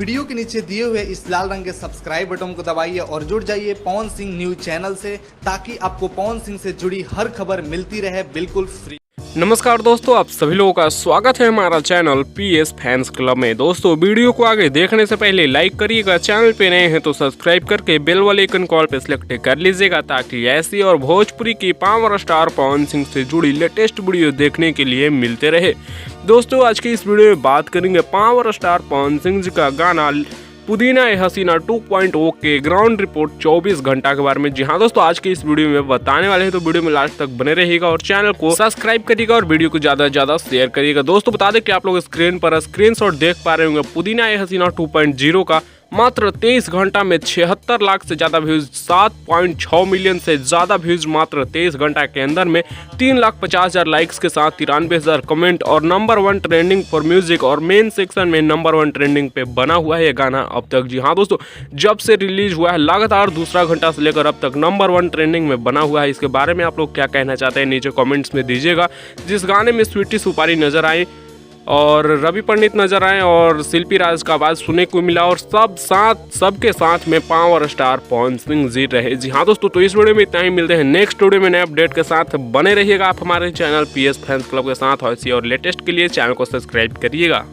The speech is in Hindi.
वीडियो के नीचे दिए हुए इस लाल रंग के सब्सक्राइब बटन को दबाइए और जुड़ जाइए पवन सिंह न्यूज चैनल से, ताकि आपको पवन सिंह से जुड़ी हर खबर मिलती रहे बिल्कुल फ्री। नमस्कार दोस्तों, आप सभी लोगों का स्वागत है हमारा चैनल पीएस फैंस क्लब में। दोस्तों, वीडियो को आगे देखने से पहले लाइक करिएगा, चैनल पे नए हैं तो सब्सक्राइब करके बेल वाले आइकन कॉल पे सिलेक्ट कर लीजिएगा, ताकि ऐसी और भोजपुरी की पावर स्टार पवन सिंह से जुड़ी लेटेस्ट वीडियो देखने के लिए मिलते रहे। दोस्तों, आज की इस वीडियो में बात करेंगे पावर स्टार पवन सिंह जी का गाना पुदीना ए हसीना 2.0 के ग्राउंड रिपोर्ट 24 घंटा के बारे में। जी हाँ दोस्तों, आज की इस वीडियो में बताने वाले हैं, तो वीडियो में लास्ट तक बने रहिएगा और चैनल को सब्सक्राइब करिएगा और वीडियो को ज्यादा से ज्यादा शेयर करिएगा। दोस्तों, बता दें कि आप लोग स्क्रीन पर स्क्रीनशॉट देख पा रहे होंगे पुदीना ए हसीना 2.0 का मात्र 23 घंटा में 76 लाख से ज़्यादा व्यूज़, 7.6 मिलियन से ज़्यादा व्यूज़ मात्र 23 घंटा के अंदर में, 3,50,000 लाइक्स के साथ 93,000 कमेंट और नंबर 1 ट्रेंडिंग फॉर म्यूजिक और मेन सेक्शन में नंबर 1 ट्रेंडिंग पे बना हुआ है ये गाना अब तक। जी हाँ दोस्तों, जब से रिलीज हुआ है लगातार दूसरा घंटा से लेकर अब तक नंबर 1 ट्रेंडिंग में बना हुआ है। इसके बारे में आप लोग क्या कहना चाहते हैं नीचे कॉमेंट्स में दीजिएगा। जिस गाने में स्वीटी सुपारी नजर आई और रवि पंडित नजर आए और शिल्पी राज का आवाज सुनने को मिला और सबके साथ में पावर स्टार पवन सिंह जी रहे। जी हाँ दोस्तों, तो इस वीडियो में इतना ही। मिलते हैं नेक्स्ट वीडियो में नए अपडेट के साथ। बने रहिएगा आप हमारे चैनल पीएस फैंस क्लब के साथ। और लेटेस्ट के लिए चैनल को सब्सक्राइब करिएगा।